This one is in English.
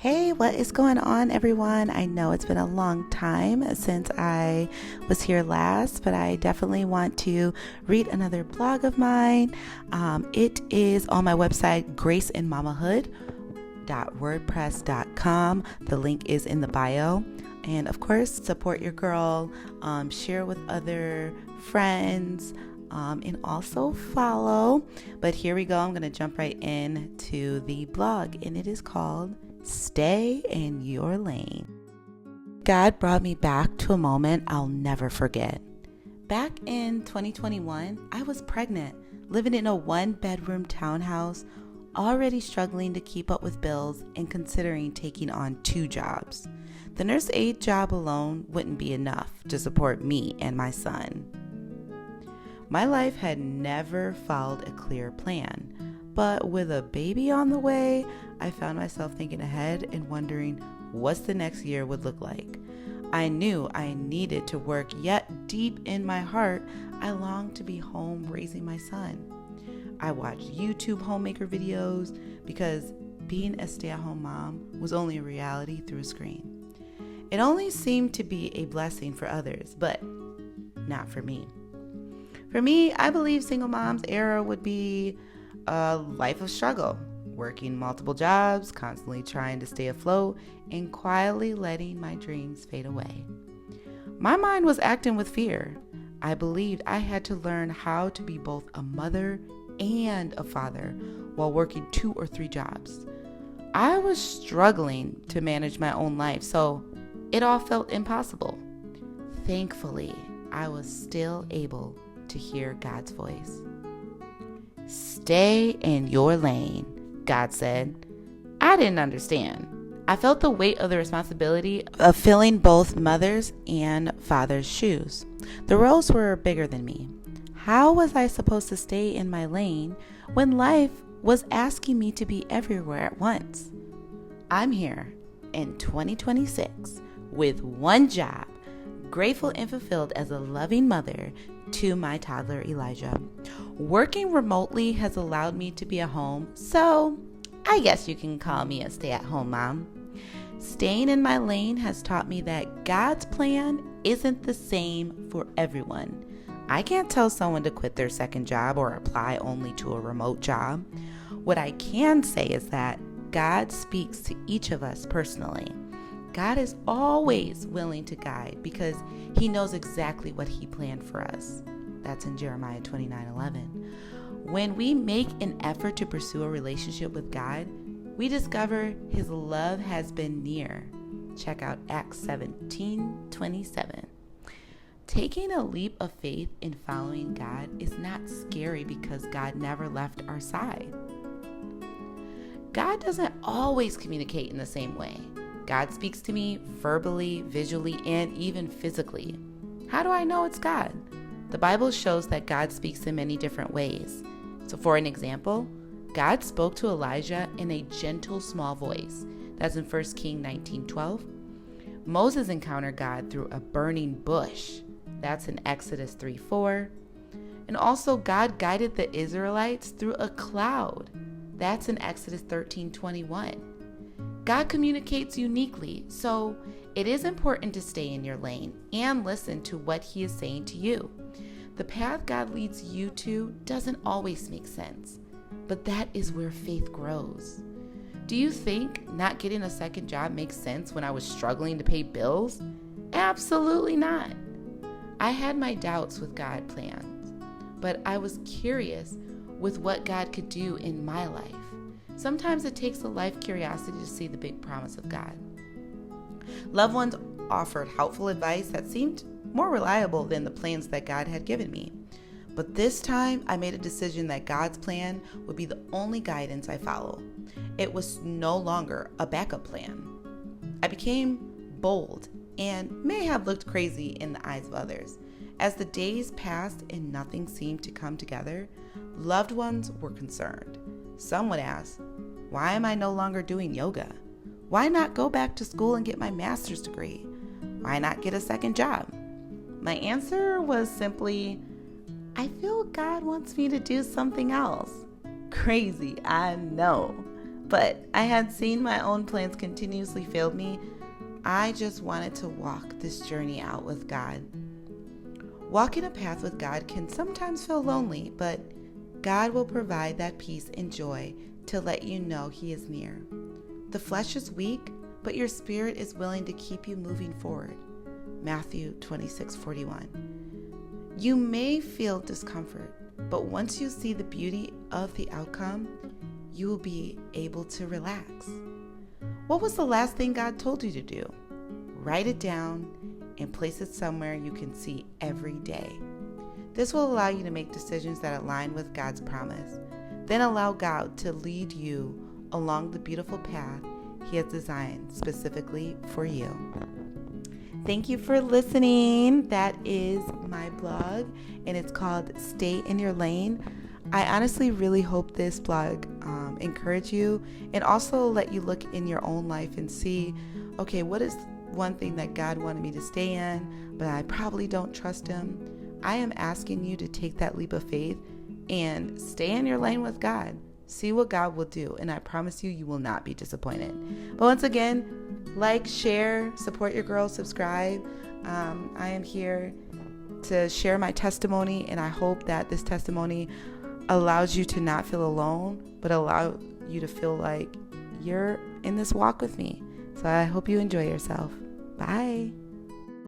Hey, what is going on, everyone? I know it's been a long time since I was here last, but I definitely want to read another blog of mine. It is on my website, graceandmamahood.wordpress.com. The link is in the bio. And of course, support your girl, share with other friends, and also follow. But here we go. I'm going to jump right into the blog, and it is called Stay in Your Lane. God brought me back to a moment I'll never forget. Back in 2021, I was pregnant, living in a one-bedroom townhouse, already struggling to keep up with bills and considering taking on 2 jobs. The nurse aide job alone wouldn't be enough to support me and my son. My life had never followed a clear plan. But with a baby on the way, I found myself thinking ahead and wondering what the next year would look like. I knew I needed to work, yet deep in my heart, I longed to be home raising my son. I watched YouTube homemaker videos because being a stay-at-home mom was only a reality through a screen. It only seemed to be a blessing for others, but not for me. For me, I believe single mom's era would be a life of struggle, working multiple jobs, constantly trying to stay afloat, and quietly letting my dreams fade away. My mind was acting with fear. I believed I had to learn how to be both a mother and a father while working 2 or 3 jobs. I was struggling to manage my own life, so it all felt impossible. Thankfully, I was still able to hear God's voice. Stay in your lane, God said. I didn't understand. I felt the weight of the responsibility of filling both mother's and father's shoes. The roles were bigger than me. How was I supposed to stay in my lane when life was asking me to be everywhere at once? I'm here in 2026 with 1 job, grateful and fulfilled as a loving mother to my toddler Elijah. Working remotely has allowed me to be at home, so I guess you can call me a stay-at-home mom. Staying in my lane has taught me that God's plan isn't the same for everyone. I can't tell someone to quit their second job or apply only to a remote job. What I can say is that God speaks to each of us personally. God is always willing to guide because he knows exactly what he planned for us. That's in Jeremiah 29:11. When we make an effort to pursue a relationship with God, we discover his love has been near. Check out Acts 17:27. Taking a leap of faith in following God is not scary because God never left our side. God doesn't always communicate in the same way. God speaks to me verbally, visually, and even physically. How do I know it's God? The Bible shows that God speaks in many different ways. So for an example, God spoke to Elijah in a gentle, small voice. That's in 1 Kings 19:12. Moses encountered God through a burning bush. That's in Exodus 3:4. And also God guided the Israelites through a cloud. That's in Exodus 13:21. God communicates uniquely, so it is important to stay in your lane and listen to what he is saying to you. The path God leads you to doesn't always make sense, but that is where faith grows. Do you think not getting a second job makes sense when I was struggling to pay bills? Absolutely not. I had my doubts with God's plans, but I was curious with what God could do in my life. Sometimes it takes a life curiosity to see the big promise of God. Loved ones offered helpful advice that seemed more reliable than the plans that God had given me. But this time, I made a decision that God's plan would be the only guidance I follow. It was no longer a backup plan. I became bold and may have looked crazy in the eyes of others. As the days passed and nothing seemed to come together, loved ones were concerned. Some would ask, why am I no longer doing yoga? Why not go back to school and get my master's degree? Why not get a second job? My answer was simply, I feel God wants me to do something else. Crazy, I know. but I had seen my own plans continuously fail me. I just wanted to walk this journey out with God. Walking a path with God can sometimes feel lonely, but God will provide that peace and joy to let you know He is near. The flesh is weak, but your spirit is willing to keep you moving forward. Matthew 26:41. You may feel discomfort, but once you see the beauty of the outcome, you will be able to relax. What was the last thing God told you to do? Write it down and place it somewhere you can see every day. This will allow you to make decisions that align with God's promise. Then allow God to lead you along the beautiful path He has designed specifically for you. Thank you for listening. That is my blog, and it's called Stay in Your Lane. I honestly really hope this blog encourage you and also let you look in your own life and see, okay, what is one thing that God wanted me to stay in, but I probably don't trust Him. I am asking you to take that leap of faith and stay in your lane with God. See what God will do, and I promise you, you will not be disappointed. But once again, like, share, support your girl, subscribe. I am here to share my testimony, and I hope that this testimony allows you to not feel alone, but allow you to feel like you're in this walk with me. So I hope you enjoy yourself. Bye.